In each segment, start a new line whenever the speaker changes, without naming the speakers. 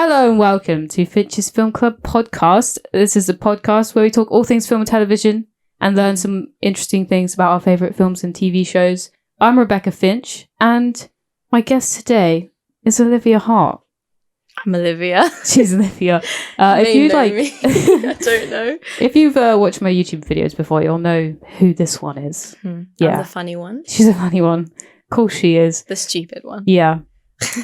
Hello and welcome to Finch's Film Club podcast. This is a podcast where we talk all things film and television and learn some interesting things about our favourite films and TV shows. I'm Rebecca Finch and my guest today is Olivia Hart.
I'm Olivia.
She's Olivia. If you like,
me. I don't know.
If you've watched my YouTube videos before, you'll know who this one is.
Yeah, I'm the funny one.
She's a funny one. Of course she is.
The stupid one.
Yeah.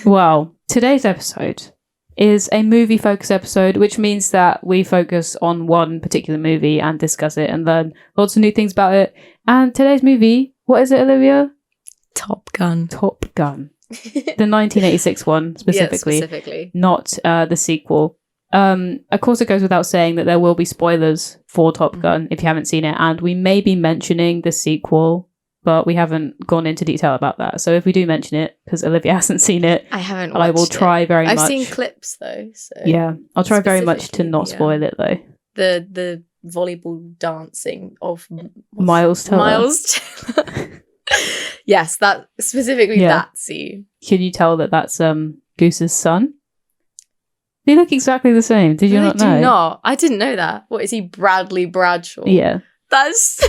Well, today's episode is a movie focus episode, which means that we focus on one particular movie and discuss it and learn lots of new things about it. And today's movie, what is it, Olivia?
Top Gun.
Top Gun. The 1986 one, specifically.
Yeah, specifically.
Not the sequel. Of course, it goes without saying that there will be spoilers for Top Gun if you haven't seen it. And we may be mentioning the sequel, but we haven't gone into detail about that. So if we do mention it, because Olivia hasn't seen it,
I haven't watched
I will try very much.
I've seen clips though. So
yeah, I'll try very much to not spoil it though.
The volleyball dancing of
Miles Teller.
Miles Teller. Yes, that specifically that scene.
Can you tell that that's Goose's son? They look exactly the same. Did you not know?
I do not. I didn't know that. What is he, Bradley Bradshaw?
Yeah.
That's...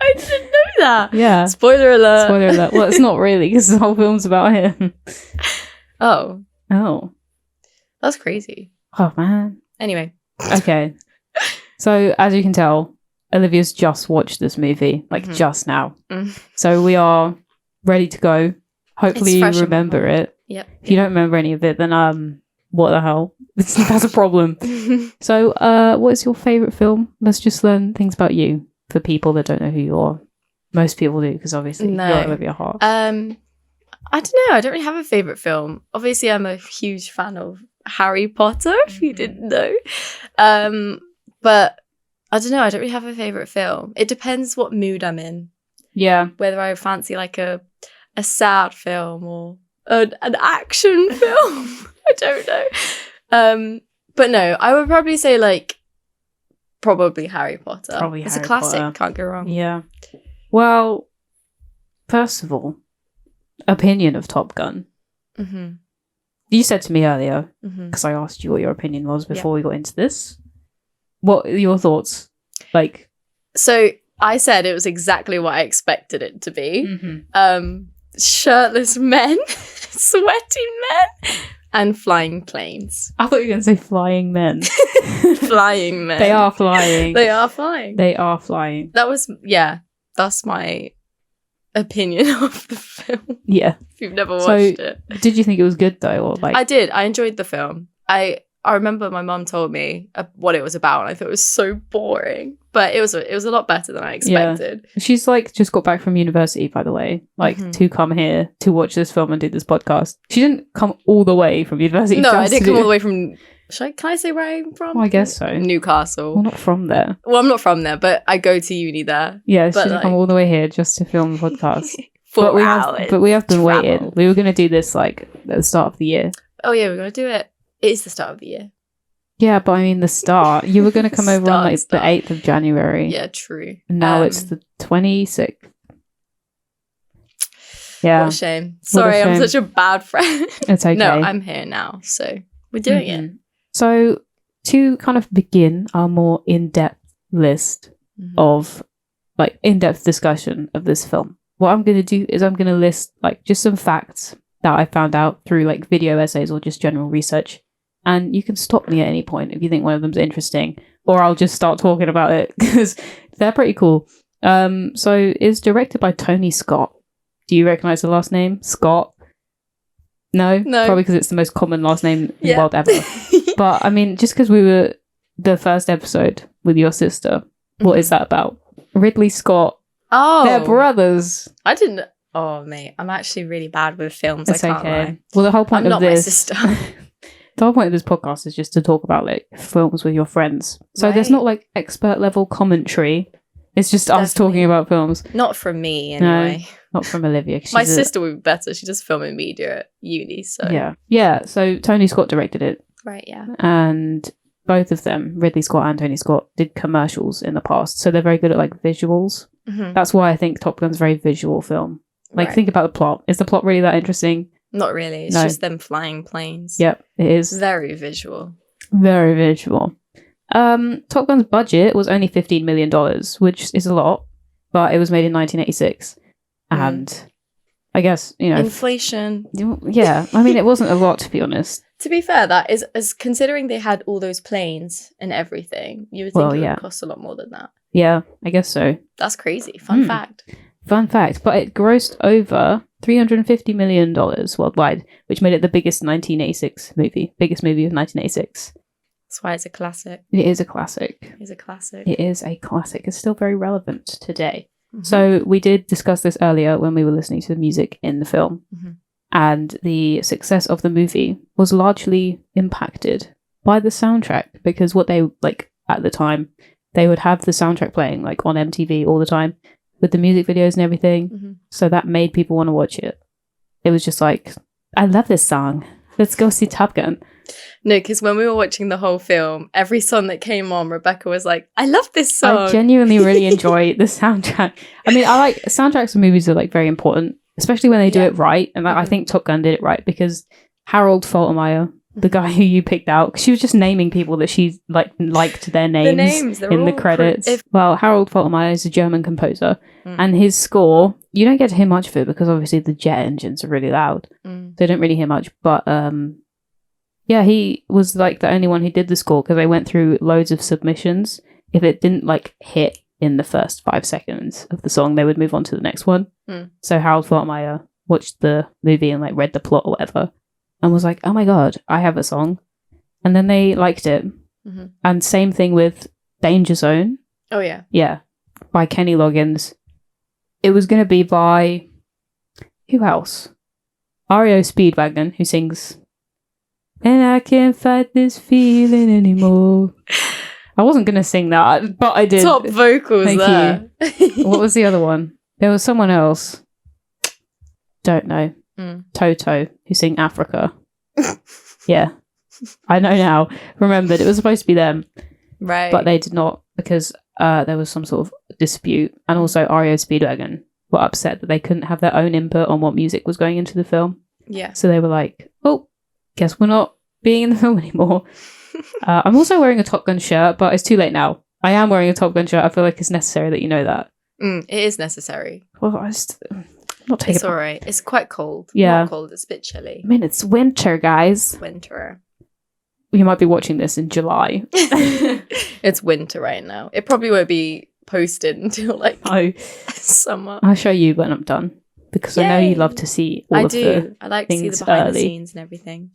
I didn't know that.
Yeah.
Spoiler alert.
Spoiler alert. Well, it's not really, because the whole film's about him.
Oh. That's crazy.
Oh, man.
Anyway.
Okay. So, as you can tell, Olivia's just watched this movie, just now. So we are ready to go. Hopefully you remember it.
Yep.
If you don't remember any of it, then what the hell? That's a problem. So what is your favourite film? Let's just learn things about you for people that don't know who you are. Most people do, because obviously you're Olivia Hart.
I don't know. I don't really have a favourite film. Obviously, I'm a huge fan of Harry Potter, if you didn't know. But I don't know. I don't really have a favourite film. It depends what mood I'm in.
Yeah.
Whether I fancy like a sad film or an action film. I don't know. But no, I would probably say probably Harry Potter. It's a classic. Potter. Can't go wrong.
Yeah. Well, first of all, opinion of Top Gun. Mm-hmm. You said to me earlier, because I asked you what your opinion was before we got into this. What are your thoughts?
So I said it was exactly what I expected it to be. Shirtless men, sweaty men, and flying planes.
I thought you were going to say flying men.
Flying men.
They are flying.
They are flying.
They are flying.
That's my opinion of the film.
Yeah.
If you've never watched it.
Did you think it was good though?
I did. I enjoyed the film. I remember my mum told me what it was about, and I thought it was so boring. But it was a lot better than I expected.
Yeah. She's just got back from university, by the way, to come here to watch this film and do this podcast. She didn't come all the way from university.
No, I didn't come all the way from... Can I say where I'm from?
Well, I guess so.
Newcastle.
Well, not from there.
Well, I'm not from there, but I go to uni there.
Yeah, she didn't come all the way here just to film the podcast.
4 hours.
But we have been waiting. We were going to do this at the start of the year.
Oh yeah, we're going to do it. It is the start of the year.
Yeah, but I mean the start. You were going to come over on the 8th of January.
Yeah, true.
And now it's the 26th. Yeah.
What a shame. Sorry, I'm such a bad friend.
It's okay.
No, I'm here now, so we're doing it.
So to kind of begin our more in-depth list of in-depth discussion of this film, what I'm going to do is I'm going to list just some facts that I found out through video essays or just general research. And you can stop me at any point if you think one of them's interesting, or I'll just start talking about it because they're pretty cool. So it's directed by Tony Scott. Do you recognize the last name? Scott? No? Probably because it's the most common last name in the world ever. But I mean, just because we were the first episode with your sister, what is that about? Ridley Scott.
Oh.
They're brothers.
I didn't... Oh, mate. I'm actually really bad with films.
It's
I can't lie.
Well, the whole point
I'm
of
not
this...
my sister.
The whole point of this podcast is just to talk about films with your friends. So there's not expert level commentary. It's just us talking about films.
Not from me, anyway.
No, not from Olivia.
My sister would be better. She does film and media at uni, so...
Yeah, so Tony Scott directed it.
Right, yeah.
And both of them, Ridley Scott and Tony Scott, did commercials in the past. So they're very good at visuals. That's why I think Top Gun's a very visual film. Think about the plot. Is the plot really that interesting?
Not really. It's
No.
just them flying planes.
Yep, it is.
Very visual.
Very visual. Top Gun's budget was only $15 million, which is a lot, but it was made in 1986. And I guess,
inflation.
Yeah, I mean, it wasn't a lot, to be honest.
To be fair, that is, as considering they had all those planes and everything, you would think it would cost a lot more than that.
Yeah, I guess so.
That's crazy. Fun fact.
Fun fact, but it grossed over $350 million worldwide, which made it the biggest 1986 movie. Biggest movie of 1986.
That's why it's a classic.
It is a classic.
It is a classic.
It is a classic. It's still very relevant today. Mm-hmm. So we did discuss this earlier when we were listening to the music in the film. Mm-hmm. And the success of the movie was largely impacted by the soundtrack, because what they, like, at the time, they would have the soundtrack playing, like, on MTV all the time with the music videos and everything. Mm-hmm. So that made people want to watch it. It was just like, I love this song. Let's go see Top Gun.
No, because when we were watching the whole film, every song that came on, Rebecca was like, I love this song.
I genuinely really enjoy the soundtrack. I mean, I like soundtracks of movies are, like, very important, especially when they do it right. And I think Top Gun did it right, because Harold Faltermeyer, the guy who you picked out, she was just naming people that she liked their names in the credits. Well, Harold Faltermeyer is a German composer, and his score, you don't get to hear much of it because obviously the jet engines are really loud. So you don't really hear much. But yeah, he was like the only one who did the score, because they went through loads of submissions. If it didn't like hit in the first 5 seconds of the song, they would move on to the next one. So Harold Faltermeyer watched the movie and like read the plot or whatever, and was like, oh my god, I have a song. And then they liked it. And same thing with Danger Zone.
Oh yeah.
Yeah, by Kenny Loggins. It was going to be by, who else? REO Speedwagon, who sings, and I can't fight this feeling anymore. I wasn't going to sing that, but I did.
Top vocals.
Thank
there.
you. What was the other one? There was someone else. Don't know. Toto, who sing Africa. Yeah. I know now. Remembered. It was supposed to be them.
Right.
But they did not, because there was some sort of dispute. And also REO Speedwagon were upset that they couldn't have their own input on what music was going into the film.
Yeah.
So they were like, oh, guess we're not being in the film anymore. I'm also wearing a Top Gun shirt, but it's too late now. I am wearing a Top Gun shirt. I feel like it's necessary that you know that.
It is necessary.
Well, I'm not taking
It's all right. It's quite cold.
Yeah.
Not cold. It's a bit chilly.
I mean, it's winter, guys.
Winter.
You might be watching this in July.
It's winter right now. It probably won't be posted until like summer.
I'll show you when I'm done, because I know you love to see all of the
I like to see the behind the scenes and everything.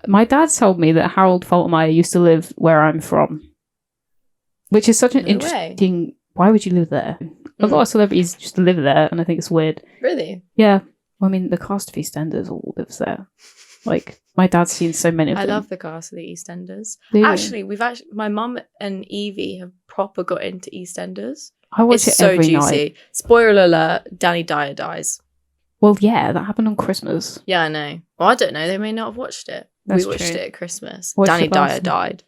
My dad told me that Harold Faltermeyer used to live where I'm from, which is such an interesting... Why would you live there? A lot of celebrities just live there, and I think it's weird.
Really?
Yeah. Well, I mean, the cast of EastEnders all lives there. Like, my dad's seen so many of them.
I love the cast of the EastEnders.
Yeah.
Actually, my mum and Evie have proper got into EastEnders.
I watch it every night.
Spoiler alert, Danny Dyer dies.
Well, yeah, that happened on Christmas.
Yeah, I know. Well, I don't know. They may not have watched it. We watched it at Christmas. Danny Dyer died.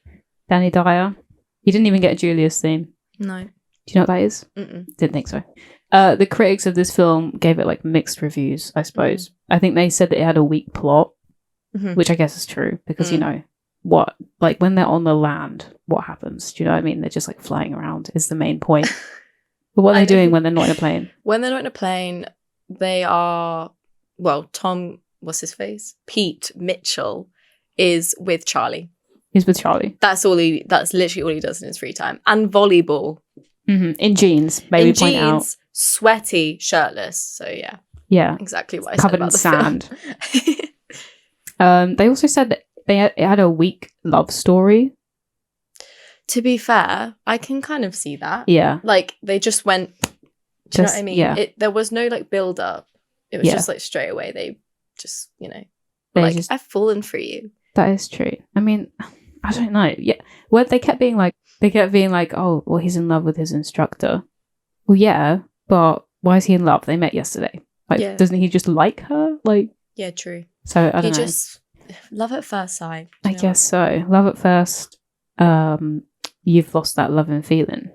Danny Dyer. He didn't even get a Julius theme.
No.
Do you know what that is? Didn't think so. The critics of this film gave it like mixed reviews, I suppose. I think they said that it had a weak plot, which I guess is true, because you know what, like when they're on the land, what happens? Do you know what I mean? They're just like flying around is the main point. But what are they doing when they're not in a plane?
When they're not in a plane, they are, well, Tom, what's his face? Pete Mitchell is with Charlie.
He's with Charlie.
That's literally all he does in his free time. And volleyball.
In jeans, maybe point out.
Sweaty, shirtless. So yeah.
Yeah.
Exactly what I
covered
said about
in sand. They also said that it had a weak love story.
To be fair, I can kind of see that.
Yeah.
Like, they just went... Do you know what I mean?
Yeah.
There was no, like, build-up. It was just, like, straight away. They just, like, I've fallen for you.
That is true. I mean, I don't know. Yeah. Well, they kept being like, oh, well, he's in love with his instructor. Well, yeah, but why is he in love? They met yesterday. Like, doesn't he just like her? Like...
Yeah, true.
So, I don't know.
Just... Love at first sight.
I guess so. Love at first... You've lost that love and feeling.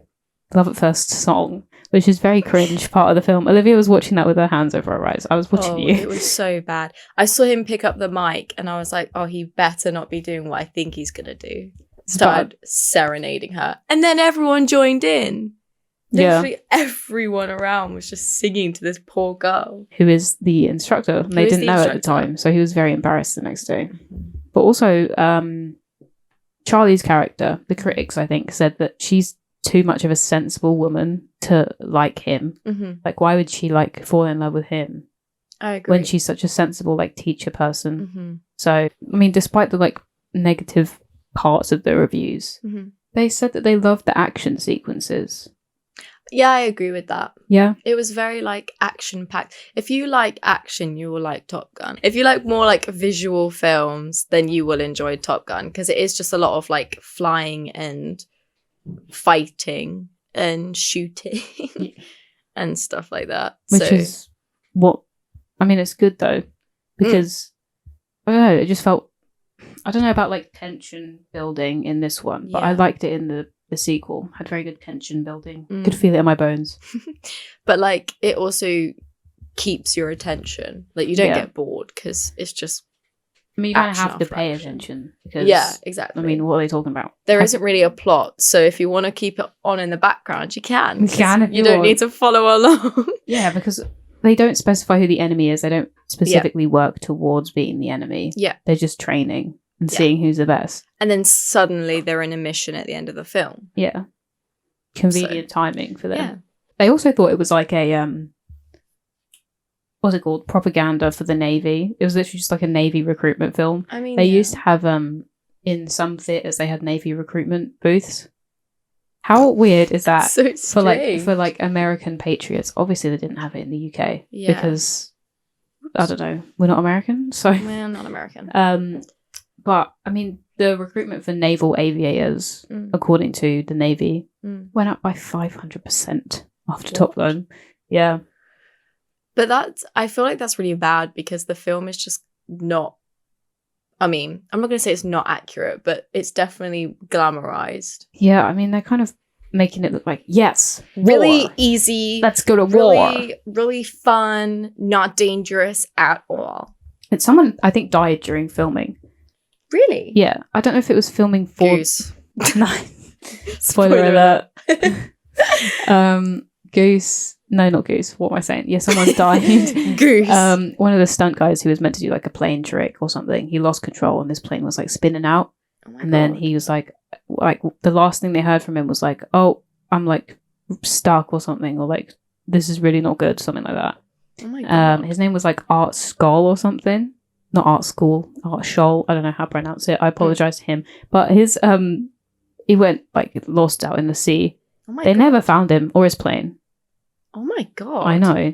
Love at first song which is very cringe part of the film. Olivia was watching that with her hands over her eyes. I was watching you.
It was so bad. I saw him pick up the mic and I was like, oh, he better not be doing what I think he's going to do. Started serenading her. And then everyone joined in. Literally everyone around was just singing to this poor girl.
Who is the instructor. And they didn't know at the time. So he was very embarrassed the next day. But also, Charlie's character, the critics, I think, said that she's too much of a sensible woman to like him. Like, why would she like fall in love with him?
I agree.
When she's such a sensible like teacher person. So, I mean, despite the like negative parts of the reviews, they said that they loved the action sequences.
Yeah, I agree with that.
Yeah.
It was very like action packed. If you like action, you will like Top Gun. If you like more like visual films, then you will enjoy Top Gun, because it is just a lot of like flying and fighting and shooting and stuff like that.
Which is what, I mean, it's good though, because I don't know, it just felt, I don't know about like tension building in this one, but I liked it in the sequel. Had very good tension building. Could feel it in my bones.
But like it also keeps your attention. Like you don't get bored because it's just,
I mean, you don't have to pay attention because
exactly.
I mean, what are they talking about?
There isn't really a plot, so if you want to keep it on in the background, you can.
You can if
you don't need to follow along.
Yeah, because they don't specify who the enemy is. They don't specifically work towards being the enemy. Yeah, they're just training and seeing who's the best. And
then suddenly they're in a mission at the end of the film.
Yeah. Convenient timing for them. Yeah. They also thought it was like a, what's it called? Propaganda for the Navy. It was literally just like a Navy recruitment film. I mean, they used to have, in some theatres, they had Navy recruitment booths. How weird is that for like American patriots? Obviously, they didn't have it in the UK because, I don't know, we're not American, so.
We're not American.
But, I mean, the recruitment for naval aviators, according to the Navy, went up by 500% after Top Gun. Yeah.
But I feel like that's really bad because the film is just not, I mean, I'm not going to say it's not accurate, but it's definitely glamorized.
Yeah, I mean, they're kind of making it look like, yes,
really
war.
Easy.
Let's go to war.
Really fun, not dangerous at all.
And someone, I think, died during filming.
Really?
Yeah. I don't know if it was filming for...
Goose.
No. Spoiler alert. Goose. No, not Goose. What am I saying? Yeah, someone died.
Goose.
One of the stunt guys who was meant to do like a plane trick or something, he lost control and this plane was like spinning out. Oh my God. Then he was like the last thing they heard from him was like, oh, I'm like stuck or something, or like, this is really not good, something like that.
Oh my God.
His name was like Art Skull or something. Not Art School, Art Scholl. I don't know how to pronounce it. I apologize to him. But his he went like lost out in the sea. Oh my God. They never found him or his plane.
Oh my God.
I know.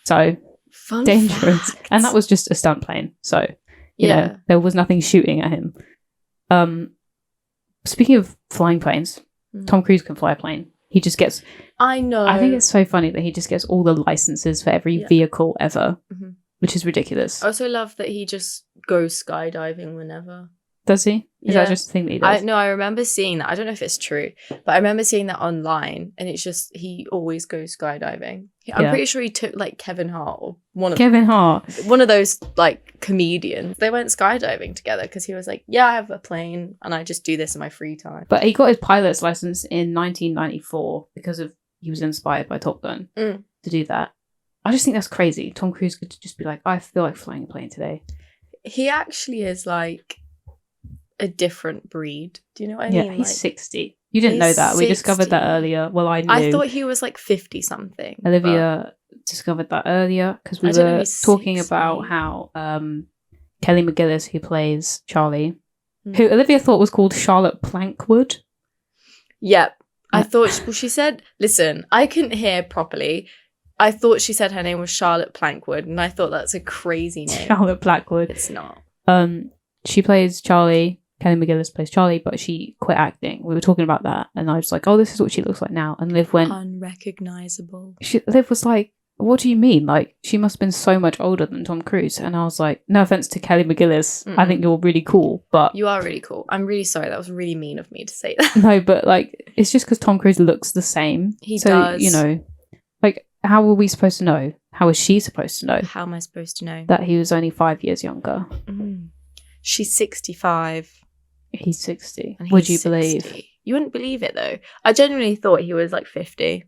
So
fun
dangerous.
fact.
And that was just a stunt plane. So you know, there was nothing shooting at him. Speaking of flying planes, Tom Cruise can fly a plane. He just gets,
I know.
I think it's so funny that he just gets all the licenses for every vehicle ever. Which is ridiculous.
I also love that he just goes skydiving whenever.
Does he? Is that just a thing that he does?
I remember seeing that. I don't know if it's true, but I remember seeing that online, and it's just he always goes skydiving. I'm pretty sure he took like Kevin Hart or one of those like comedians. They went skydiving together because he was like, "Yeah, I have a plane, and I just do this in my free time."
But he got his pilot's license in 1994 because he was inspired by Top Gun to do that. I just think that's crazy. Tom Cruise could just be like, I feel like flying a plane today.
He actually is like a different breed. Do you know what I mean?
Yeah, he's 60. You didn't know that. 60. We discovered that earlier. Well, I knew.
I thought he was like 50 something.
Olivia discovered that earlier because we were talking about how Kelly McGillis, who plays Charlie, who Olivia thought was called Charlotte Plankwood.
Yep. I thought, she said, listen, I couldn't hear properly. I thought she said her name was Charlotte Plankwood, and I thought that's a crazy name.
Charlotte Plankwood.
It's not.
She plays Charlie. Kelly McGillis plays Charlie, but she quit acting. We were talking about that, and I was like, "Oh, this is what she looks like now." And Liv went
unrecognizable.
Liv was like, what do you mean? Like, she must have been so much older than Tom Cruise. And I was like, no offense to Kelly McGillis. I think you're really cool, but...
You are really cool. I'm really sorry. That was really mean of me to say that.
No, but, like, it's just because Tom Cruise looks the same.
He does.
You know, like, how are we supposed to know? How is she supposed to know?
How am I supposed to know?
That he was only 5 years younger.
She's 65.
He's 60.
And
Would you
he's 60.
believe?
You wouldn't believe it, though. I genuinely thought he was like 50.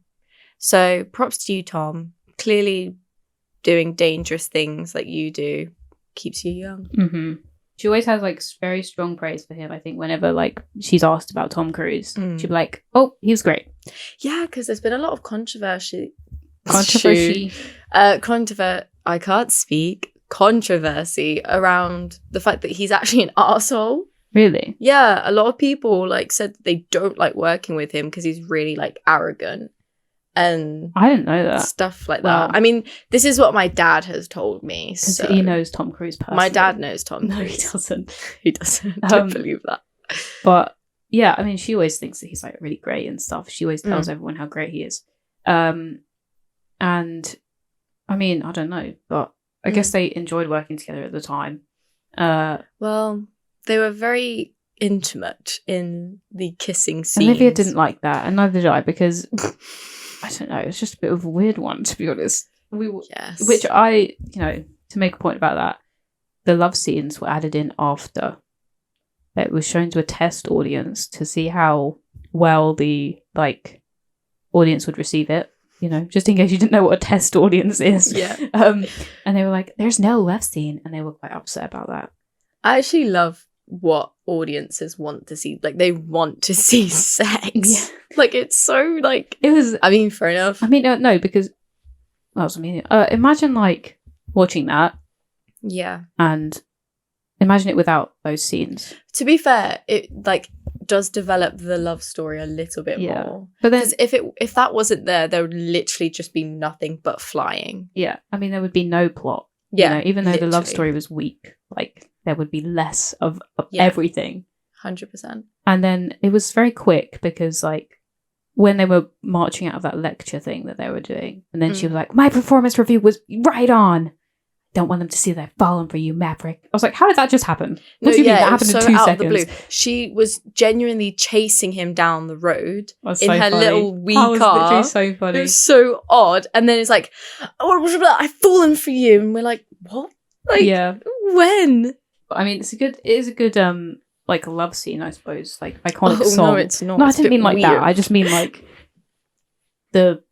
So props to you, Tom. Clearly doing dangerous things like you do keeps you young.
She always has like very strong praise for him. I think whenever like she's asked about Tom Cruise, she'd be like, "Oh, he was great."
Yeah, because there's been a lot of controversy. I can't speak. Controversy around the fact that he's actually an arsehole.
Really?
Yeah, a lot of people like said that they don't like working with him because he's really like arrogant and
I didn't know that.
Stuff like that. I mean, this is what my dad has told me.
Because
So.
he knows Tom Cruise personally.
My dad knows Tom Cruise.
No, he doesn't.
He doesn't. Don't believe that.
But yeah, I mean, she always thinks that he's like really great and stuff. She always tells everyone how great he is. And I mean, I don't know, but I guess they enjoyed working together at the time.
Well, they were very intimate in the kissing scenes.
Olivia didn't like that, and neither did I, because I don't know, it's just a bit of a weird one, to be honest.
Yes.
Which I, you know, to make a point about that, the love scenes were added in after. It was shown to a test audience to see how well the like audience would receive it. You know, just in case you didn't know what a test audience is.
Yeah.
And they were like, "There's no love scene," and they were quite upset about that.
I actually love what audiences want to see. Like, they want to see sex.
Yeah.
Like, it's so, like...
It was...
I mean, fair enough.
I mean, no, because... Well, I mean, imagine, like, watching that.
Yeah.
And imagine it without those scenes.
To be fair, it, like, does develop the love story a little bit more.
But then...
if that wasn't there, there would literally just be nothing but flying.
Yeah. I mean, there would be no plot.
Yeah.
You know, even though
literally.
the love story was weak, like... there would be less of everything.
100%.
And then it was very quick because, like, when they were marching out of that lecture thing that they were doing, and then she was like, "My performance review was right on. Don't want them to see that I've fallen for you, Maverick." I was like, how did that just happen? What do you mean that happened in 2 seconds? Of the blue.
She was genuinely chasing him down the road in her
funny.
little wee
that was
car.
Literally so funny.
It was so odd. And then it's like, "Oh, I've fallen for you," and we're like, "What? Like, when?"
I mean, it is a good like love scene, I suppose, like iconic song.
No, it's not.
No, I
it's
didn't mean like
weird.
that. I just mean like the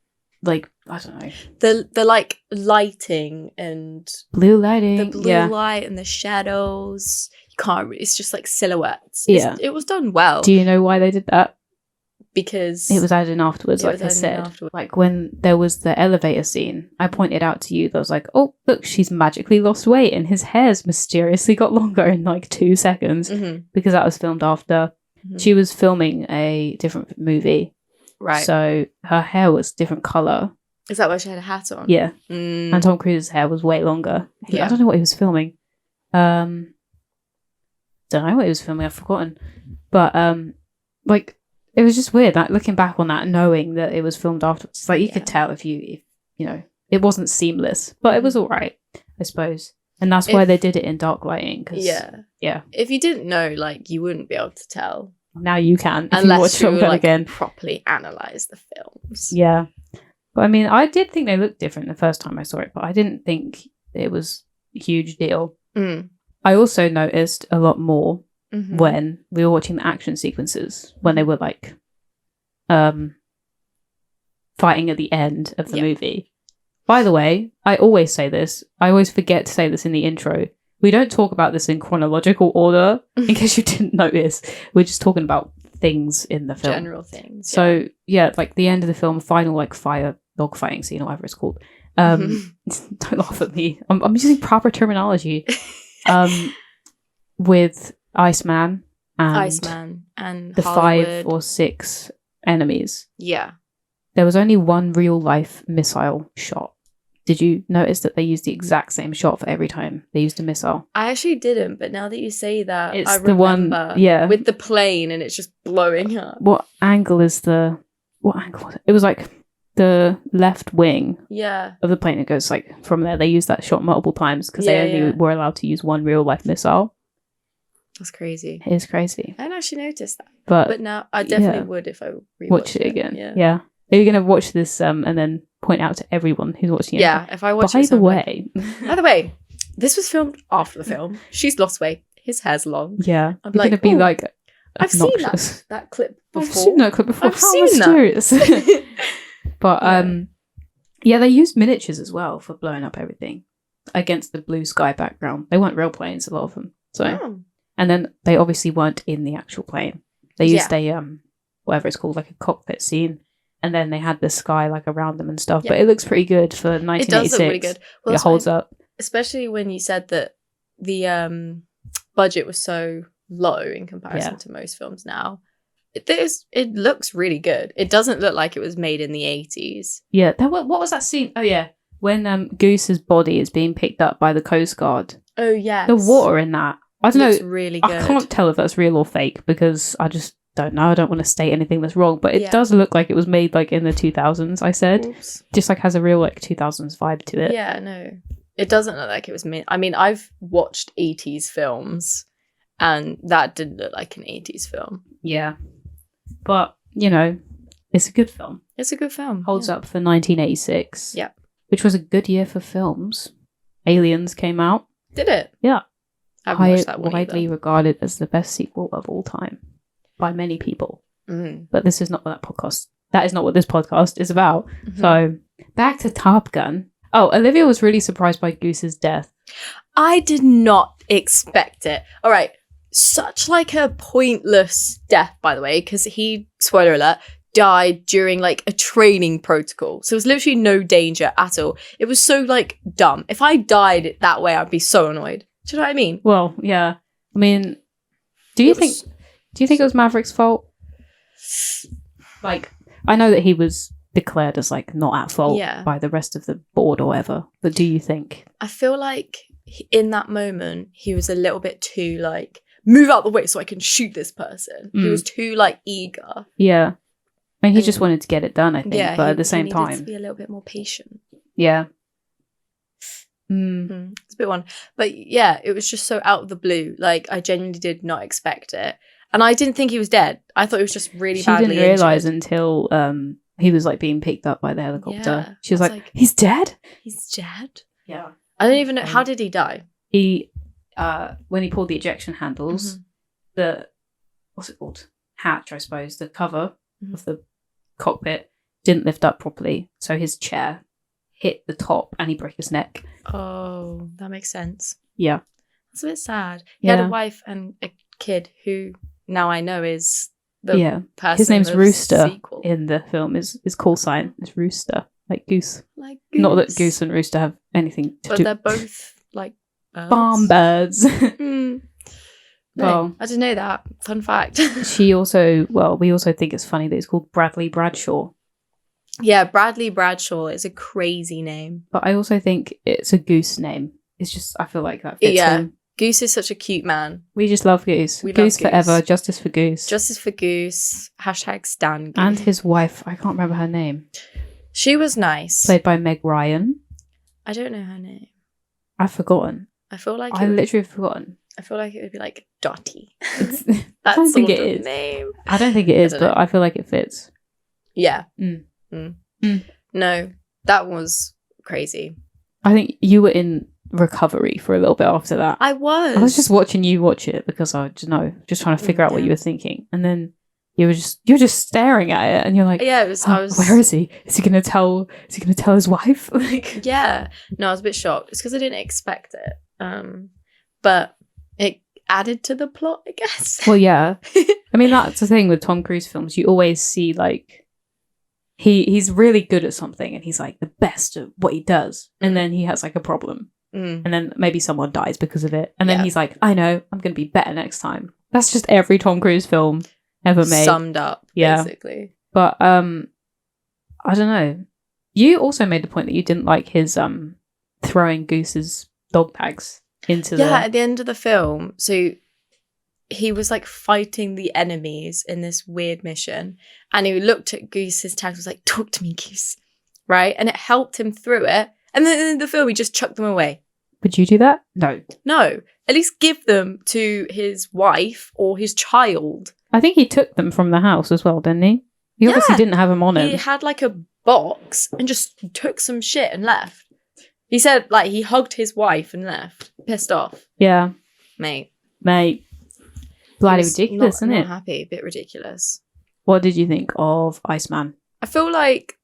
like I don't know,
the like lighting and
blue lighting,
the blue light and the shadows. You can't. It's just like silhouettes.
Yeah,
it was done well.
Do you know why they did that?
Because
it was added in afterwards, like I said. Like when there was the elevator scene, I pointed out to you that I was like, "Oh, look, she's magically lost weight and his hair's mysteriously got longer in like 2 seconds," because that was filmed after. She was filming a different movie,
right?
So her hair was different color.
Is that why she had a hat on?
Yeah, and Tom Cruise's hair was way longer. I don't know what he was filming. Don't know what he was filming. I've forgotten, but like. It was just weird, like looking back on that, knowing that it was filmed afterwards. Like you could tell if you know, it wasn't seamless, but it was all right, I suppose. And that's why they did it in dark lighting. Cause, yeah. If
you didn't know, like you wouldn't be able to tell.
Now you can, if
unless
you watch
you like
again.
Properly analyze the films.
Yeah, but I mean, I did think they looked different the first time I saw it, but I didn't think it was a huge deal. I also noticed a lot more. When we were watching the action sequences, when they were like fighting at the end of the movie. By the way, I always say this. I always forget to say this in the intro. We don't talk about this in chronological order, in case you didn't notice. We're just talking about things in the film.
General things.
So, like the end of the film, final like fire dog fighting scene or whatever it's called. Don't laugh at me. I'm using proper terminology. With Iceman and the
Hollywood.
5 or 6 enemies.
Yeah.
There was only one real life missile shot. Did you notice that they used the exact same shot for every time they used a missile?
I actually didn't, but now that you say that,
it's
I remember.
The one,
with the plane and it's just blowing up.
What angle was it? It was like the left wing
Yeah.
of the plane. It goes like from there. They use that shot multiple times because they only were allowed to use one real life missile.
That's crazy.
It is crazy.
I didn't actually notice that.
But
now I definitely would if I
watch it again. Yeah. Are you going to watch this and then point out to everyone who's watching it?
Yeah, if I watch
By
it.
the way,
this was filmed after the film. She's lost weight. His hair's long.
Yeah.
I'm
going to be like
I've seen
obnoxious.
that clip before.
I've seen that clip before.
I've
How
seen
mysterious.
that.
But they used miniatures as well for blowing up everything against the blue sky background. They weren't real planes, a lot of them. So, and then they obviously weren't in the actual plane. They used a whatever it's called, like a cockpit scene, and then they had the sky like around them and stuff. But it looks pretty good for 1986. It does look really good. Well, it holds up,
especially when you said that the budget was so low in comparison to most films now. It looks really good. It doesn't look like it was made in the 80s.
Yeah. What was that scene? Oh yeah, when Goose's body is being picked up by the Coast Guard.
Oh yeah.
The water in that. I don't know.
It's really good.
I can't tell if that's real or fake because I just don't know. I don't want to state anything that's wrong, but it does look like it was made like in the 2000s. I said, just like has a real like 2000s vibe to it.
Yeah, no, it doesn't look like it was made. I mean, I've watched 80s films, and that didn't look like an 80s film.
Yeah, but you know, it's a good film.
It's a good film.
Holds up for 1986.
Yeah,
which was a good year for films. Aliens came out.
Did it?
Yeah.
I haven't watched that one
widely regarded as the best sequel of all time by many people. But this is not what that is not what this podcast is about. So back to Top Gun. Oh, Olivia was really surprised by Goose's death.
I did not expect it. All right. Such like a pointless death, by the way, because he, spoiler alert, died during like a training protocol. So it was literally no danger at all. It was so like dumb. If I died that way, I'd be so annoyed. Do you know what I mean?
Well, yeah. I mean, do you think it was Maverick's fault? Like, I know that he was declared as like not at fault by the rest of the board or whatever, but do you think?
I feel like in that moment he was a little bit too like, move out the way so I can shoot this person. He was too like eager.
Yeah. I mean, he just wanted to get it done, I think, but at the same time,
he needed to be a little bit more patient.
Yeah.
It's a bit one, but yeah, it was just so out of the blue. Like, I genuinely did not expect it, and I didn't think he was dead. I thought he was just really badly injured. She didn't realize
until he was like being picked up by the helicopter. Yeah, she was like, "He's dead.
He's dead."
Yeah,
I don't even know how did he die.
He when he pulled the ejection handles, the what's it called, hatch, I suppose, the cover of the cockpit didn't lift up properly, so his chair hit the top and he broke his neck.
Oh, that makes sense.
Yeah.
That's a bit sad. He had a wife and a kid who now I know is the person.
His name's Rooster
sequel.
In the film. His call sign is Rooster, like goose.
Like goose.
Not that goose and rooster have anything to do.
But they're both like birds.
Farm birds.
No,
well,
I didn't know that. Fun fact.
we also think it's funny that it's called Bradley Bradshaw.
Yeah, Bradley Bradshaw is a crazy name.
But I also think it's a goose name. It's just, I feel like that fits him.
Goose is such a cute man.
We just love Goose. Goose forever. Justice for Goose.
Justice for Goose. #Stan Goose.
And his wife. I can't remember her name.
She was nice.
Played by Meg Ryan.
I don't know her name.
I've forgotten.
I feel like
literally have forgotten.
I feel like it would be like Dottie.
I don't think it is.
Name.
I don't think it is, but I feel like it fits.
Yeah. No, that was crazy.
I think you were in recovery for a little bit after that.
I was.
I was just watching you watch it because I just just trying to figure out what you were thinking, and then you're just staring at it, and you're like,
yeah, it was.
Where is he? Is he gonna tell? Is he gonna tell his wife? Like,
yeah. No, I was a bit shocked. It's because I didn't expect it. But it added to the plot, I guess.
Well, yeah. I mean, that's the thing with Tom Cruise films. You always see like he's really good at something, and he's like the best at what he does, and then he has like a problem, and then maybe someone dies because of it, and then he's like, I know, I'm gonna be better next time. That's just every Tom Cruise film ever made,
summed up, basically.
But I don't know. You also made the point that you didn't like his throwing Goose's dog tags into
at the end of the film. So he was like fighting the enemies in this weird mission, and he looked at Goose's tags, was like, talk to me, Goose. right? And it helped him through it. And then in the film, he just chucked them away.
Would you do that? No.
No. At least give them to his wife or his child.
I think he took them from the house as well, didn't he? He obviously didn't have them on him.
He had like a box and just took some shit and left. He said like he hugged his wife and left. Pissed off.
Yeah.
Mate.
Bloody ridiculous, isn't it?
Not happy. A bit ridiculous.
What did you think of Iceman?
I feel like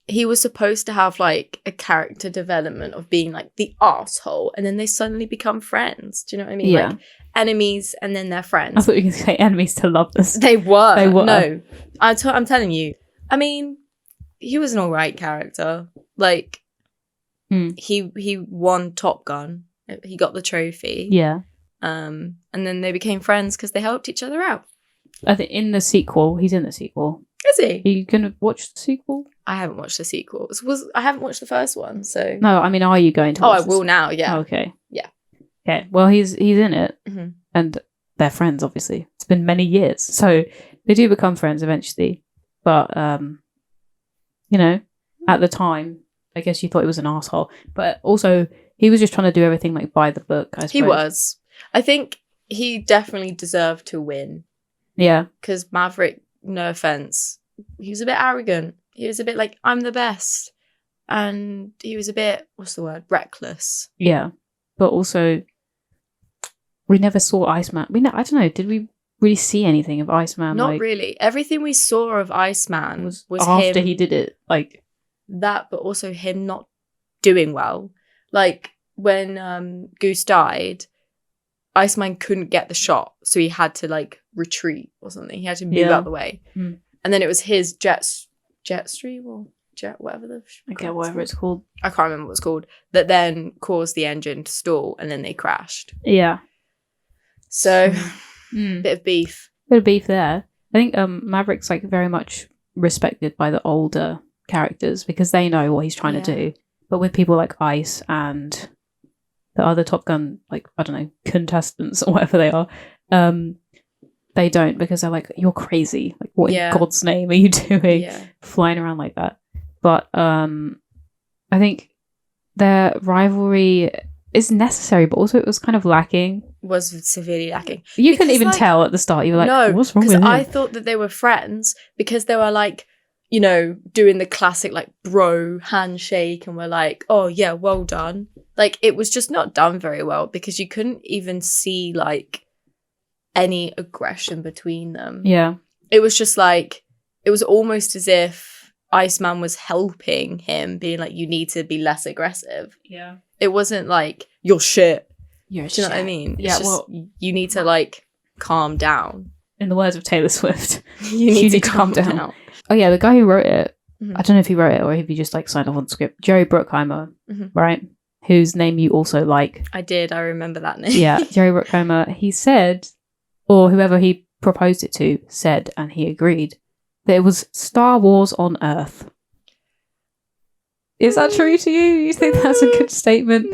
he was supposed to have like a character development of being like the arsehole, and then they suddenly become friends. Do you know what I mean?
Yeah.
Like enemies and then they're friends.
I thought you were going to say enemies to lovers.
They were.
They were.
No. I'm telling you. I mean, he was an alright character. Like, he won Top Gun. He got the trophy.
Yeah.
And then they became friends because they helped each other out.
I think in the sequel, he's in the sequel.
Is he?
Are you going to watch the sequel?
I haven't watched the sequel. I haven't watched the first one, so...
No, I mean, are you going to watch
I will now, yeah.
Oh, okay.
Yeah.
Okay, well, he's in it,
Mhm.
and they're friends, obviously. It's been many years, so they do become friends eventually. But, you know, at the time, I guess you thought he was an asshole. But also, he was just trying to do everything, like, by the book, I suppose.
He was. I think he definitely deserved to win.
Yeah.
Because Maverick, no offense, he was a bit arrogant. He was a bit like, I'm the best. And he was a bit, what's the word? Reckless.
Yeah. But also, we never saw Iceman. I don't know, did we really see anything of Iceman?
Not really. Everything we saw of Iceman was
after
him,
he did it. Like
that, but also him not doing well. Like, when Goose died, Iceman couldn't get the shot, so he had to like retreat or something. He had to move out the way, and then it was his jet stream or jet whatever
whatever it's called.
I can't remember what it's called. That then caused the engine to stall, and then they crashed.
Yeah.
So bit of beef.
Bit of beef there. I think Maverick's like very much respected by the older characters because they know what he's trying to do. But with people like Ice and the other Top Gun, like, I don't know, contestants or whatever they are, they don't, because they're like, you're crazy. Like, what in God's name are you doing? Flying around like that. But I think their rivalry is necessary, but also it was kind of lacking.
Was severely lacking.
You couldn't even tell at the start. You were like, no, what's wrong with him?
I thought that they were friends because they were like, you know, doing the classic like bro handshake, and we're like, oh yeah, well done. Like, it was just not done very well because you couldn't even see like any aggression between them.
Yeah.
It was just like, it was almost as if Iceman was helping him, being like, you need to be less aggressive.
Yeah.
It wasn't like, you're shit.
You're
Do you know what I mean?
Yeah,
it's just, you need to like calm down.
In the words of Taylor Swift,
you need to calm down.
Oh yeah, the guy who wrote it, I don't know if he wrote it or if he just like signed off on the script. Jerry Bruckheimer, right? Whose name you also like.
I did. I remember that name.
Yeah, Jerry Bruckheimer. He said, or whoever he proposed it to said, and he agreed, that it was Star Wars on Earth. Is that true to you? You think that's a good statement?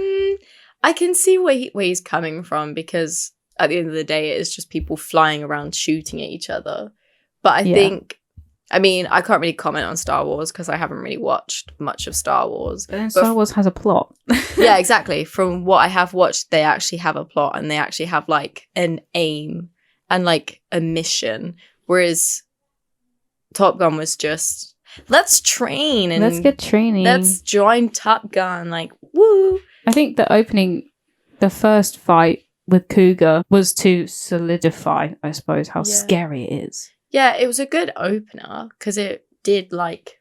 I can see where he's coming from, because at the end of the day, it is just people flying around shooting at each other. But I think, I mean, I can't really comment on Star Wars because I haven't really watched much of Star Wars.
But then Star Wars has a plot.
Yeah, exactly. From what I have watched, they actually have a plot and they actually have like an aim and like a mission. Whereas Top Gun was just, let's train and
let's get training.
Let's join Top Gun. Like, woo.
I think the first fight with Cougar was to solidify, I suppose, how scary it is.
Yeah, it was a good opener because it did like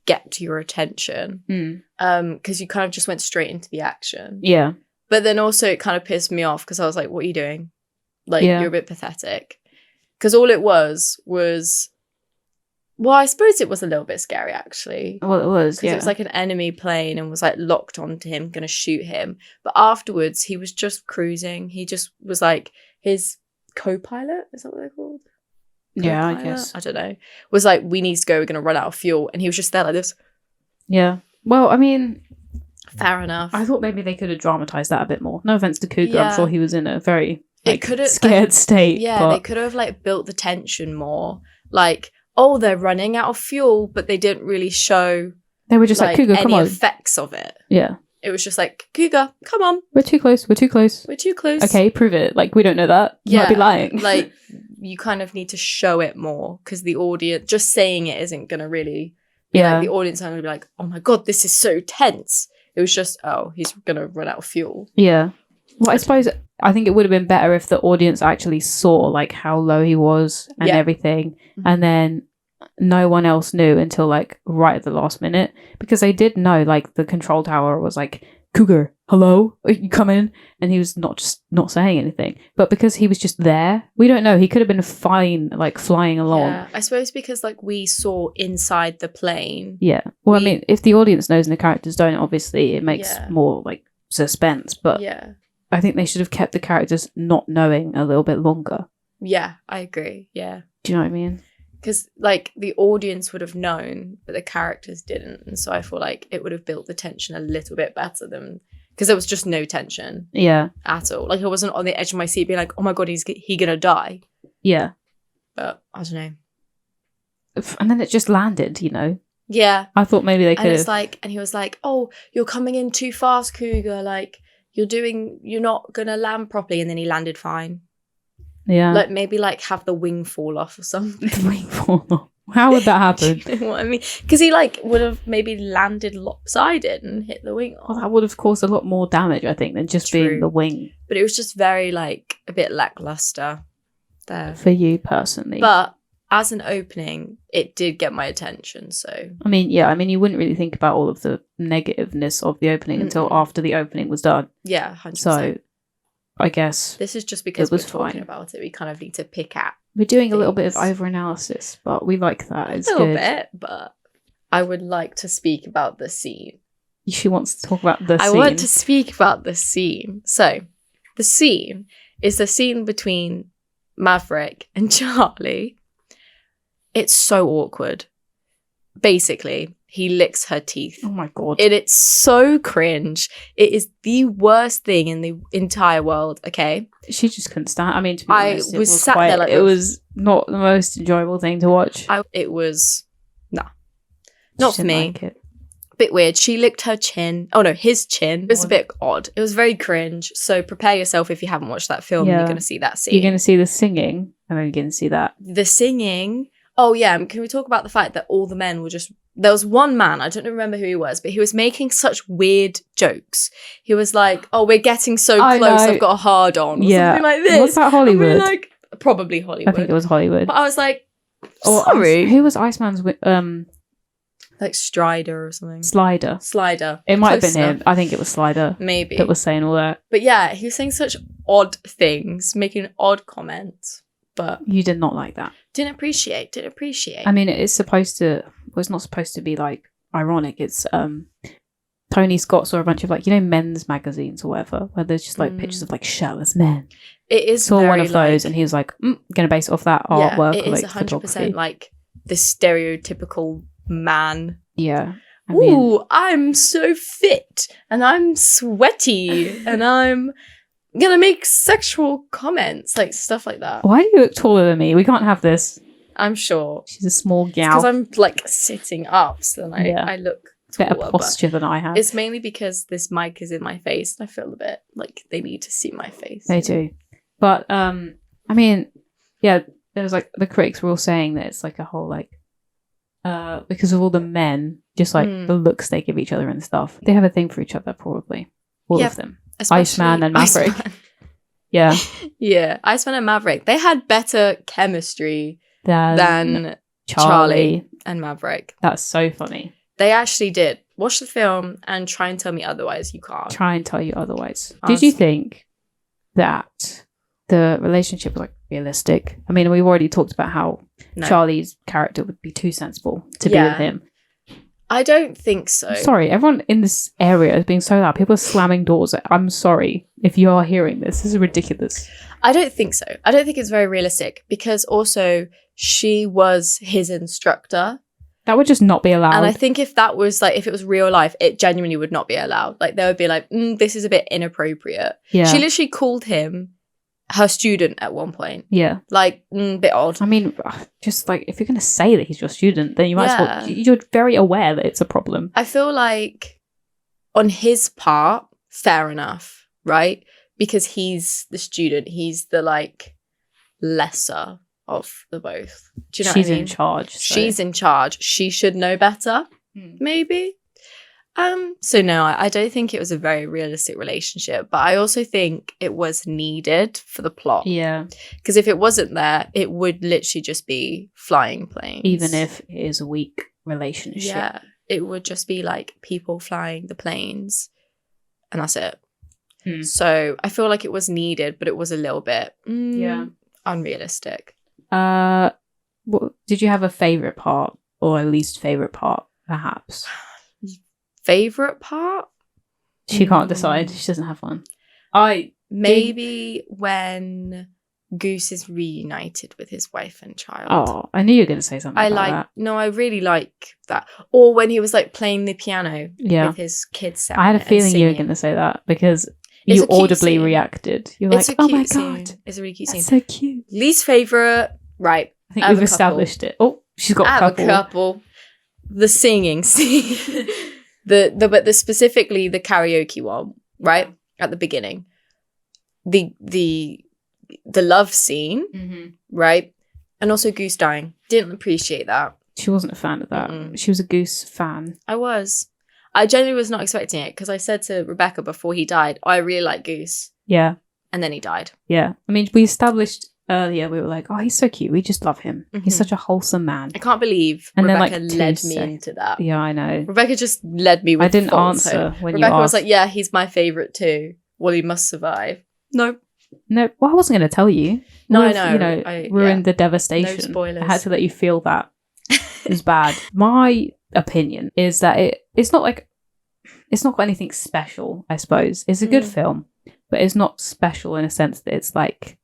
get to your attention. Because you kind of just went straight into the action. Yeah. But then also it kind of pissed me off because I was like, what are you doing? Like, you're a bit pathetic. Because all it was, well, I suppose it was a little bit scary, actually.
Well, it was,
because it was like an enemy plane and was like locked onto him, going to shoot him. But afterwards, he was just cruising. He just was like, his co-pilot, is that what they're called?
Yeah, I guess.
I don't know. Was like, we need to go, we're going to run out of fuel. And he was just there like this.
Yeah. Well, I mean,
fair enough.
I thought maybe they could have dramatized that a bit more. No offense to Cougar, I'm sure he was in a very scared state.
Yeah, they could have like built the tension more. Like, oh, they're running out of fuel, but they didn't really show
They were just like, Cougar, come
any
on.
effects of it.
Yeah.
It was just like, Cougar, come on.
We're too close. We're too close.
We're too close.
Okay, prove it. Like, we don't know that. You might be lying.
Like, you kind of need to show it more because the audience, just saying it isn't going to really be like, the audience aren't going to be like, oh my God, this is so tense. It was just, oh, he's going to run out of fuel.
Yeah. Well, I think it would have been better if the audience actually saw like how low he was and everything. Mm-hmm. And then no one else knew until like right at the last minute, because they did know like the control tower was like, Cougar, hello, you come in, and he was not saying anything. But because he was just there, we don't know. He could have been fine, like flying along.
Yeah, I suppose because like we saw inside the plane.
Yeah. Well, I mean, if the audience knows and the characters don't, obviously it makes more like suspense. But
yeah,
I think they should have kept the characters not knowing a little bit longer.
Yeah, I agree. Yeah.
Do you know what I mean?
Because like the audience would have known, but the characters didn't, and so I feel like it would have built the tension a little bit better than, because there was just no tension.
Yeah.
At all. Like I wasn't on the edge of my seat being like, oh my God, he gonna die.
Yeah.
But I don't know.
And then it just landed, you know.
Yeah.
I thought maybe they could have.
And it's like, and he was like, oh, you're coming in too fast, Cougar. Like you're not gonna land properly, and then he landed fine.
Yeah.
Like maybe like have the wing fall off or something.
The wing fall off. How would that happen?
Do you know what I mean? Because he like would have maybe landed lopsided and hit the wing off.
Well, that would have caused a lot more damage, I think, than just being the wing.
But it was just very like a bit lackluster there.
For you personally.
But as an opening, it did get my attention. So
I mean, yeah, you wouldn't really think about all of the negativeness of the opening until after the opening was done.
Yeah, 100%.
So I guess
this is just because we're talking about it. We kind of need to pick at.
We're doing a little bit of over-analysis, but we like that. It's
a little
good.
bit, but I would like to speak about the scene.
She wants to talk about the scene.
I want to speak about the scene. So, the scene is the scene between Maverick and Charlie. It's so awkward. Basically, he licks her teeth.
Oh my God.
It's so cringe. It is the worst thing in the entire world, okay?
She just couldn't stand. I mean, to be honest,
I was sat there like...
It was not the most enjoyable thing to watch.
It was... Nah. Not for me.
Like it.
Bit weird. She licked her chin. Oh no, his chin. It was a bit odd. It was very cringe. So prepare yourself if you haven't watched that film. You're going to see that scene.
You're going to see the singing, and then you're going to see that.
The singing... Oh yeah, can we talk about the fact that all the men were just... There was one man, I don't remember who he was, but he was making such weird jokes. He was like, oh, we're getting so close, I've got a hard on. Or something like this.
Was that Hollywood?
Like, probably Hollywood.
I think it was Hollywood.
But I was like, sorry.
Who was Iceman's...
like Strider or something.
Slider. It might have been him. I think it was Slider.
Maybe.
That was saying all that.
But yeah, he was saying such odd things, making odd comments. But
you did not like that.
Didn't appreciate.
I mean, it's supposed to... Well, it's not supposed to be like ironic. It's Tony Scott saw a bunch of like, you know, men's magazines or whatever, where there's just like pictures of like shirtless men.
It is
saw one of those, and he was like, gonna base it off that artwork.
It is 100% like the stereotypical man.
Yeah.
Ooh, I'm so fit and I'm sweaty and I'm gonna make sexual comments, like stuff like that.
Why do you look taller than me? We can't have this.
I'm sure.
She's a small gal.
Because I'm like sitting up, so then I look taller.
Better posture than I have.
It's mainly because this mic is in my face and I feel a bit like they need to see my face.
They do. But, I mean, yeah, there was like, the critics were all saying that it's like a whole like, because of all the men, just like the looks they give each other and stuff. They have a thing for each other, probably. All of them. Iceman and Maverick.
Iceman.
Yeah.
Yeah, Iceman and Maverick. They had better chemistry than
Charlie
and Maverick.
That's so funny.
They actually did. Watch the film and try and tell me otherwise. You can't.
Try and tell you otherwise.
Honestly.
Did you think that the relationship was like realistic? I mean, we've already talked about how Charlie's character would be too sensible to be with him.
I don't think so.
Sorry, everyone in this area is being so loud. People are slamming doors. I'm sorry if you are hearing this. This is ridiculous.
I don't think so. I don't think it's very realistic because also she was his instructor.
That would just not be allowed.
And I think if that was like, if it was real life, it genuinely would not be allowed. Like they would be like, this is a bit inappropriate.
Yeah.
She literally called him her student at one point.
Yeah.
Like, bit odd.
I mean, just like, if you're going to say that he's your student, then you might as well,
Yeah.
you're very aware that it's a problem.
I feel like on his part, fair enough, right? Because he's the student. He's the, like, lesser of the both. Do you know
She's
what I mean?
in charge. So.
She's in charge. She should know better, maybe. So no, I don't think it was a very realistic relationship, but I also think it was needed for the plot.
Yeah.
Because if it wasn't there, it would literally just be flying planes.
Even if it is a weak relationship.
Yeah. It would just be like people flying the planes and that's it. So I feel like it was needed, but it was a little bit unrealistic.
Did you have a favourite part or a least favourite part, perhaps?
Favorite part?
She can't decide. She doesn't have one.
Maybe when Goose is reunited with his wife and child.
Oh, I knew you were going to say something about that.
No, I really like that. Or when he was like playing the piano with his kids sound.
I had a feeling you were going to say that because you audibly reacted. You're like, oh my God.
It's a really cute scene.
That's so cute.
Least favourite, right.
I think we've established it. Oh, she's got a couple.
The singing scene. But specifically the karaoke one, right? At the beginning. The love scene, right? And also Goose dying. Didn't appreciate that.
She wasn't a fan of that. She was a Goose fan.
I genuinely was not expecting it because I said to Rebecca before he died, I really like Goose.
Yeah.
And then he died.
Yeah. I mean, we established earlier, we were like, oh, he's so cute. We just love him. He's such a wholesome man.
I can't believe Rebecca led me into that.
Yeah, I know.
Rebecca just led me with
I didn't answer when
Rebecca
you asked.
was like, yeah, he's my favourite too. Well, he must survive. Nope.
No, well, I wasn't going to tell you.
No, I know.
Ruined the devastation.
No spoilers.
I had to let you feel that. It was bad. My opinion is that it's not got anything special, I suppose. It's a good film, but it's not special in a sense that it's like,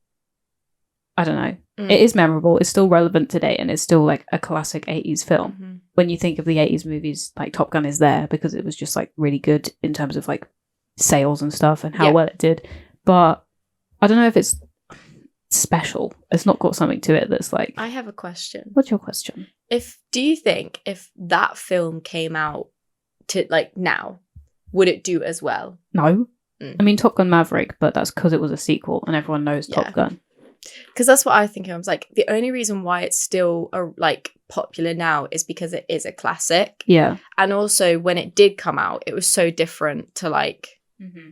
I don't know. It is memorable. It's still relevant today, and it's still like a classic 80s film. When you think of the 80s movies, like Top Gun is there because it was just like really good in terms of like sales and stuff and how well it did. But I don't know if it's special. It's not got something to it that's like...
I have a question.
What's your question?
Do you think if that film came out to like now, would it do as well?
No. I mean, Top Gun Maverick, but that's because it was a sequel and everyone knows Top Gun.
Because that's what I think. I was like, the only reason why it's still like popular now is because it is a classic. Yeah. And also when it did come out, it was so different to like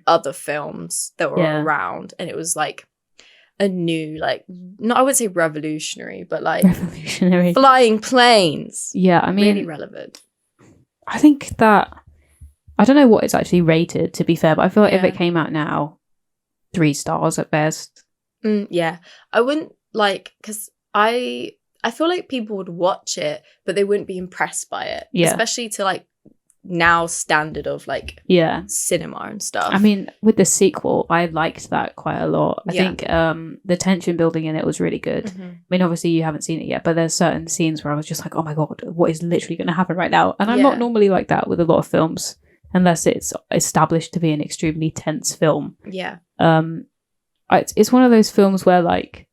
other films that were around. And it was like a new, like, I wouldn't say revolutionary, but like flying planes.
Yeah, I mean,
really relevant.
I think that, I don't know what it's actually rated, to be fair, but I feel like if it came out now, 3 stars at best.
Yeah, I wouldn't like, because I feel like people would watch it, but they wouldn't be impressed by it. Yeah. Especially to like now standard of like cinema and stuff.
I mean, with the sequel, I liked that quite a lot. I think the tension building in it was really good. I mean, obviously you haven't seen it yet, but there's certain scenes where I was just like, oh my God, what is literally going to happen right now? And I'm not normally like that with a lot of films, unless it's established to be an extremely tense film. Yeah. It's one of those films where like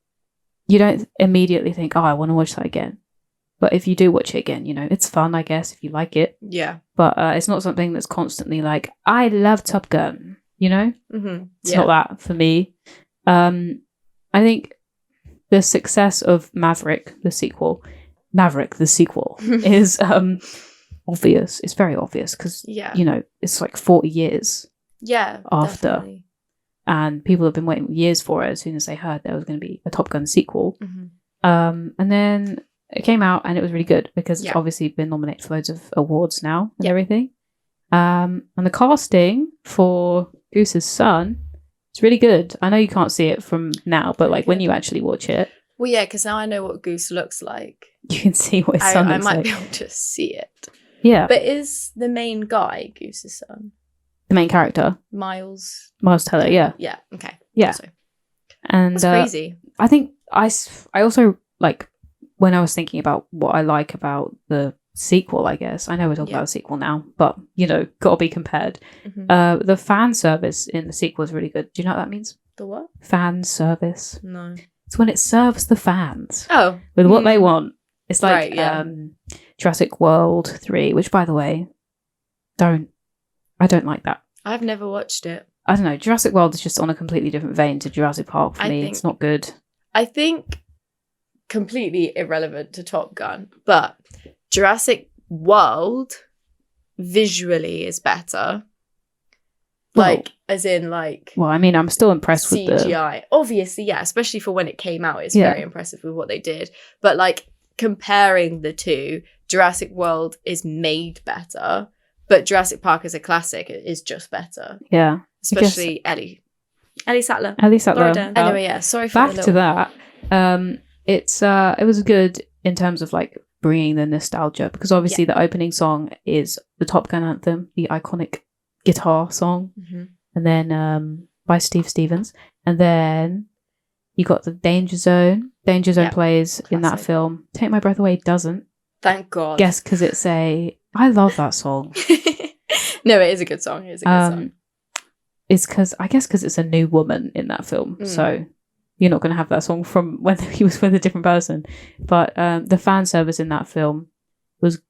you don't immediately think, oh, I want to watch that again. But if you do watch it again, you know, it's fun, I guess, if you like it. Yeah. But it's not something that's constantly like, I love Top Gun, you know? It's not that for me. I think the success of Maverick, the sequel, is obvious. It's very obvious because, you know, it's like 40 years after. Definitely. And people have been waiting years for it as soon as they heard there was going to be a Top Gun sequel. And then it came out and it was really good because it's obviously been nominated for loads of awards now and everything. And the casting for Goose's son is really good. I know you can't see it from now, but like when you actually watch it.
Well, yeah, because now I know what Goose looks like.
You can see what his son looks like.
I might be able to see it.
Yeah.
But is the main guy Goose's son?
The main character?
Miles
Teller, yeah.
Yeah, okay.
Yeah.
Also.
And
that's crazy.
I think I also, like, when I was thinking about what I like about the sequel, I guess, I know we're talking about a sequel now, but, you know, gotta be compared. The fan service in the sequel is really good. Do you know what that means?
The what?
Fan service.
No.
It's when it serves the fans
Oh.
with what they want. It's like
Right, yeah.
Jurassic World 3, which, by the way, I don't like that.
I've never watched it.
I don't know. Jurassic World is just on a completely different vein to Jurassic Park for me. It's not good.
I think completely irrelevant to Top Gun, but Jurassic World visually is better. Like, as in, like...
Well, I mean, I'm still impressed
CGI.
with
CGI. Obviously, yeah, especially for when it came out. It's very impressive with what they did. But, like, comparing the two, Jurassic World is made better, but Jurassic Park as a classic is just better.
Yeah.
Especially Ellie Sattler.
Anyway,
yeah, sorry for
back to that. It was good in terms of, like, bringing the nostalgia, because obviously the opening song is the Top Gun anthem, the iconic guitar song, and then by Steve Stevens, and then you got the Danger Zone plays in that film. Take My Breath Away doesn't.
Thank God.
Guess because it's I love that song.
No, it is a good song. It is a good song.
It's because it's a new woman in that film, so you're not going to have that song from when he was with a different person. But the fan service in that film was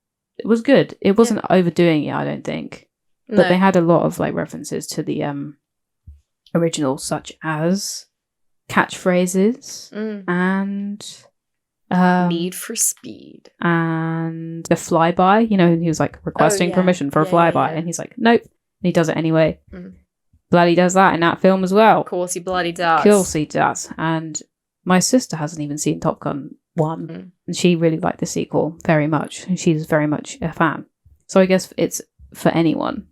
good. It wasn't overdoing it, I don't think. But they had a lot of like references to the original, such as catchphrases and
Need for Speed
and the flyby. You know, he was like requesting permission for a flyby, and he's like, nope, and he does it anyway. Bloody does that in that film as well.
Of course, he bloody does.
Of course he does. And my sister hasn't even seen Top Gun 1, and she really liked the sequel very much, and she's very much a fan. So I guess it's for anyone.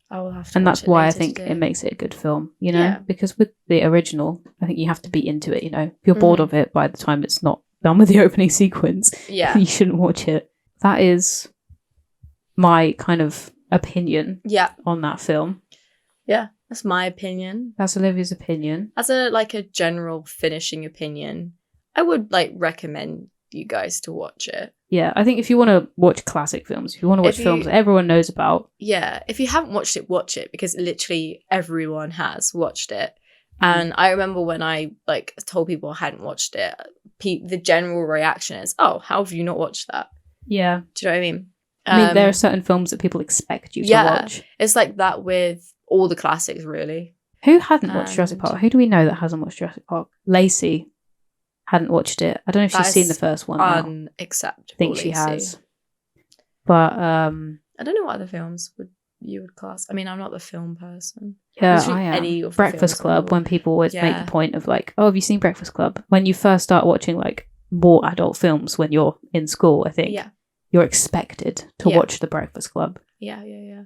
I will have to.
And that's why I think it makes it a good film, you know? Because with the original, I think you have to be into it, you know? If you're bored of it by the time it's not done with the opening sequence, you shouldn't watch it. That is my kind of opinion on that film.
Yeah, that's my opinion.
That's Olivia's opinion.
As a general finishing opinion, I would recommend you guys to watch it.
Yeah, I think if you want to watch classic films, if you want to watch films that everyone knows about.
Yeah, if you haven't watched it, watch it, because literally everyone has watched it. And I remember when I told people I hadn't watched it, the general reaction is, oh, how have you not watched that?
Yeah.
Do you know what I mean?
I mean, there are certain films that people expect you to watch.
It's like that with all the classics, really.
Who hadn't watched Jurassic Park? Who do we know that hasn't watched Jurassic Park? Lacey hadn't watched it. I don't know if she's seen the first one now.
Unacceptable.
I think she has. But
I don't know what other films you would class. I mean, I'm not the film person.
Yeah, I am.
Any of
Breakfast Club, when people always make the point of oh, have you seen Breakfast Club? When you first start watching more adult films when you're in school, I think you're expected to watch The Breakfast Club.
Yeah.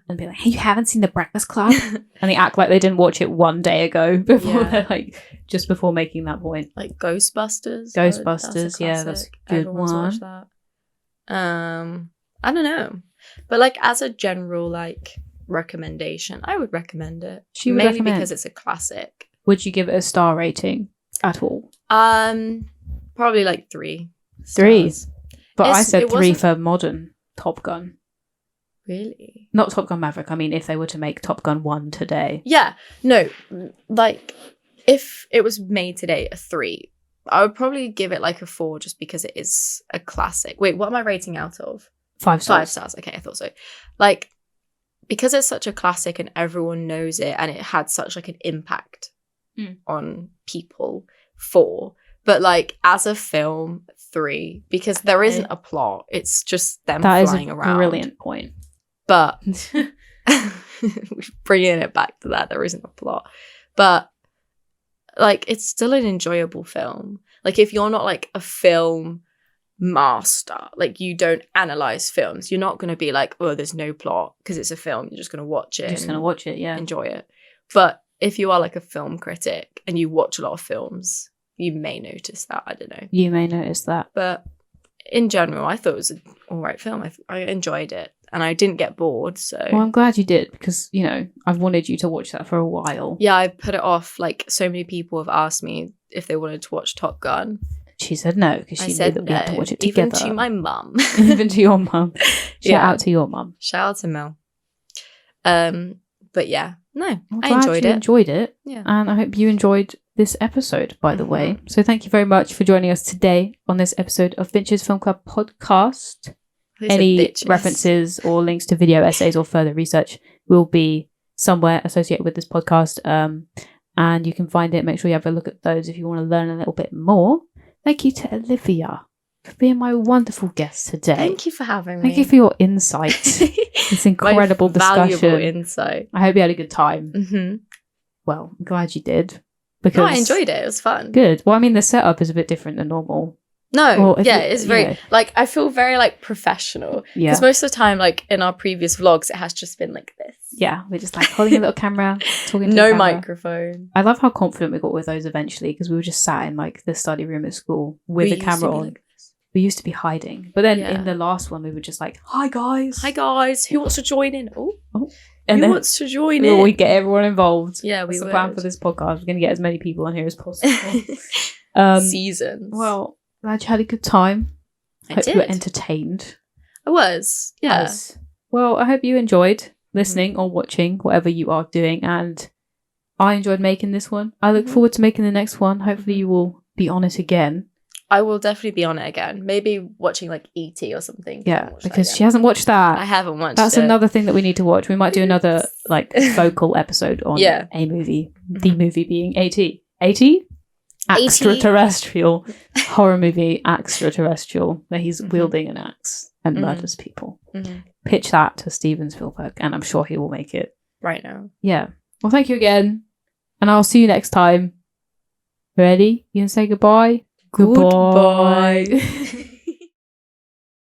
And be like, hey, you haven't seen The Breakfast Club? And they act like they didn't watch it one day ago before they're just before making that point.
Like Ghostbusters.
That's a good
Everyone's
one.
watched that. I don't know. But as a general recommendation, I would recommend it. Mainly because it's a classic.
Would you give it a star rating at all?
Probably 3
stars. But I said 3 for modern Top Gun.
Really?
Not Top Gun Maverick. I mean, if they were to make Top Gun 1 today.
Yeah. No. If it was made today, a 3. I would probably give it a 4 just because it is a classic. Wait, what am I rating out of?
5 stars.
5 stars. Okay, I thought so. Because it's such a classic and everyone knows it and it had such an impact on people, 4. But as a film, 3, because there isn't a plot. It's just them flying around.
That is a brilliant point.
But bringing it back to that, there isn't a plot. But it's still an enjoyable film. If you're not a film master, you don't analyze films, you're not going to be oh, there's no plot because it's a film. You're just going to watch it.
Just going to watch it, yeah.
Enjoy it. But if you are a film critic and you watch a lot of films, you may notice that. I don't know.
You may notice that.
But in general, I thought it was an all right film. I enjoyed it. And I didn't get bored, so...
Well, I'm glad you did, because, I've wanted you to watch that for a while.
Yeah, I put it off. So many people have asked me if they wanted to watch Top Gun.
She said no, because she knew that we had to watch it together.
Even to my mum.
Even to your mum. Shout out to your mum.
Shout out to Mel. But yeah, no,
I'm
I
glad
enjoyed
you
it.
enjoyed it.
Yeah.
And I hope you enjoyed this episode, by the way. So thank you very much for joining us today on this episode of Finch's Film Club podcast. Any references or links to video essays or further research will be somewhere associated with this podcast. And you can find it. Make sure you have a look at those if you want to learn a little bit more. Thank you to Olivia for being my wonderful guest today.
Thank you for having me.
Thank you for your insight. This incredible discussion.
Valuable insight.
I hope you had a good time.
Mm-hmm.
Well, I'm glad you did. Because
I enjoyed it. It was fun.
Good. Well, I mean, the setup is a bit different than normal.
No, it's very, like, I feel very, like, professional.
Yeah.
Because most of the time, like, in our previous vlogs, it has just been like this.
Yeah, we're just, like, holding a little camera, talking to
no
the camera.
microphone.
I love how confident we got with those eventually, because we were just sat in, like, the study room at school with the camera on. We used to be hiding. But then in the last one, we were just like, hi, guys.
Hi, guys. Who wants to join in? Oh.
And
who wants to join in?
We get everyone involved.
Yeah, we
That's
would.
the plan for this podcast. We're going to get as many people on here as possible.
Seasons.
Well, glad you had a good time.
I
hope
did.
you were entertained.
I was. Yeah.
Yes. Well, I hope you enjoyed listening or watching, whatever you are doing. And I enjoyed making this one. I look forward to making the next one. Hopefully you will be on it again.
I will definitely be on it again. Maybe watching like E.T. or something.
Yeah, because she hasn't watched that.
I haven't watched
That's
it.
another thing that we need to watch. We might do another like vocal episode on a movie. The movie being A.T. A.T.? Extraterrestrial. Horror movie, Extraterrestrial, where he's wielding an axe and murders people. Pitch that to Steven Spielberg and I'm sure he will make it.
Right now.
Yeah. Well, thank you again. And I'll see you next time. Ready? You can say goodbye?
Goodbye.